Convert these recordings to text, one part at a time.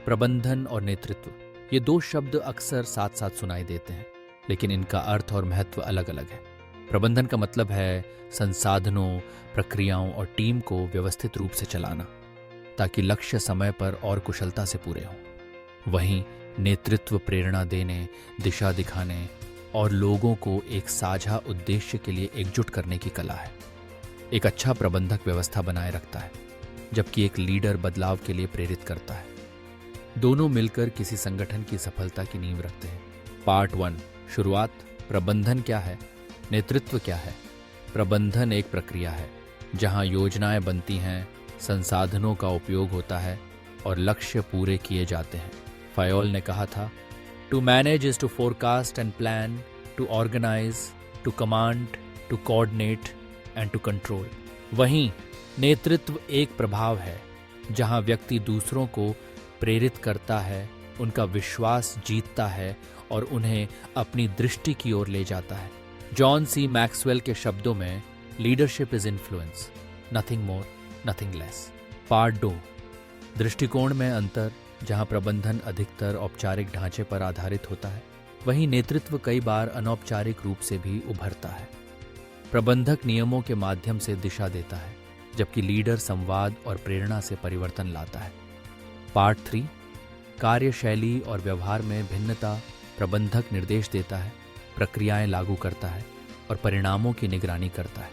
प्रबंधन और नेतृत्व, ये दो शब्द अक्सर साथ साथ सुनाई देते हैं, लेकिन इनका अर्थ और महत्व अलग अलग है। प्रबंधन का मतलब है संसाधनों, प्रक्रियाओं और टीम को व्यवस्थित रूप से चलाना ताकि लक्ष्य समय पर और कुशलता से पूरे हों। वहीं नेतृत्व प्रेरणा देने, दिशा दिखाने और लोगों को एक साझा उद्देश्य के लिए एकजुट करने की कला है। एक अच्छा प्रबंधक व्यवस्था बनाए रखता है, जबकि एक लीडर बदलाव के लिए प्रेरित करता है। दोनों मिलकर किसी संगठन की सफलता की नींव रखते हैं। पार्ट 1 शुरुआत। प्रबंधन क्या है? नेतृत्व क्या है? प्रबंधन एक प्रक्रिया है जहां योजनाएं बनती हैं, संसाधनों का उपयोग होता है और लक्ष्य पूरे किए जाते हैं। फायोल ने कहा था, to manage is to forecast and plan, to organise, to command, to coordinate and to control. वहीं नेतृत्व एक प्रभाव है जहां व्यक्ति दूसरों को प्रेरित करता है, उनका विश्वास जीतता है और उन्हें अपनी दृष्टि की ओर ले जाता है। जॉन सी मैक्सवेल के शब्दों में, leadership is influence, nothing more, nothing less. Part 2 दृष्टिकोण में अंतर। जहां प्रबंधन अधिकतर औपचारिक ढांचे पर आधारित होता है, वहीं नेतृत्व कई बार अनौपचारिक रूप से भी उभरता है। प्रबंधक नियमों के माध्यम से दिशा देता है, जबकि लीडर संवाद और प्रेरणा से परिवर्तन लाता है। पार्ट 3 कार्यशैली और व्यवहार में भिन्नता। प्रबंधक निर्देश देता है, प्रक्रियाएं लागू करता है और परिणामों की निगरानी करता है।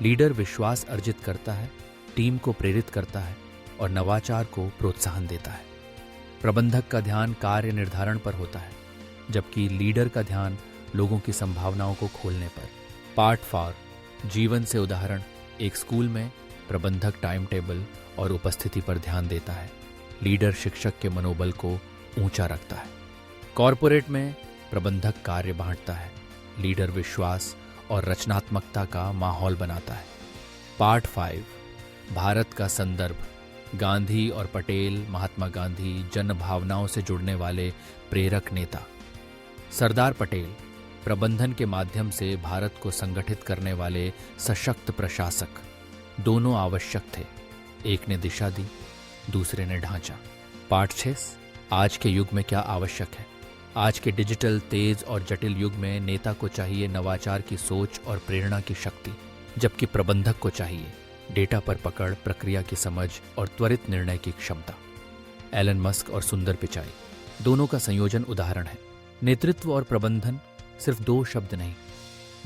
लीडर विश्वास अर्जित करता है, टीम को प्रेरित करता है और नवाचार को प्रोत्साहन देता है। प्रबंधक का ध्यान कार्य निर्धारण पर होता है, जबकि लीडर का ध्यान लोगों की संभावनाओं को खोलने पर। पार्ट 4 जीवन से उदाहरण। एक स्कूल में प्रबंधक टाइम टेबल और उपस्थिति पर ध्यान देता है, लीडर शिक्षक के मनोबल को ऊंचा रखता है। कॉरपोरेट में प्रबंधक कार्य बांटता है, लीडर विश्वास और रचनात्मकता का माहौल बनाता है। पार्ट 5 भारत का संदर्भ। गांधी और पटेल, महात्मा गांधी जन भावनाओं से जुड़ने वाले प्रेरक नेता। सरदार पटेल प्रबंधन के माध्यम से भारत को संगठित करने वाले सशक्त प्रशासक। दोनों आवश्यक थे, एक ने दिशा दी, दूसरे ने ढांचा। पार्ट 6 आज के युग में क्या आवश्यक है। आज के डिजिटल, तेज और जटिल युग में नेता को चाहिए नवाचार की सोच और प्रेरणा की शक्ति, जबकि प्रबंधक को चाहिए डेटा पर पकड़, प्रक्रिया की समझ और त्वरित निर्णय की क्षमता। एलन मस्क और सुंदर पिचाई दोनों का संयोजन उदाहरण है। नेतृत्व और प्रबंधन सिर्फ दो शब्द नहीं,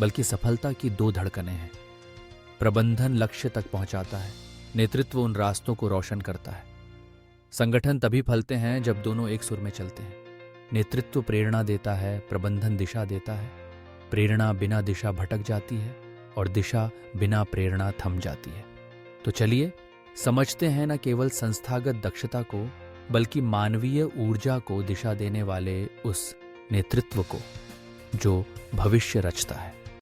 बल्कि सफलता की दो धड़कनें हैं। प्रबंधन लक्ष्य तक पहुंचाता है, नेतृत्व उन रास्तों को रोशन करता है। संगठन तभी फलते हैं जब दोनों एक सुर में चलते हैं। नेतृत्व प्रेरणा देता है, प्रबंधन दिशा देता है। प्रेरणा बिना दिशा भटक जाती है और दिशा बिना प्रेरणा थम जाती है। तो चलिए समझते हैं न केवल संस्थागत दक्षता को, बल्कि मानवीय ऊर्जा को दिशा देने वाले उस नेतृत्व को जो भविष्य रचता है।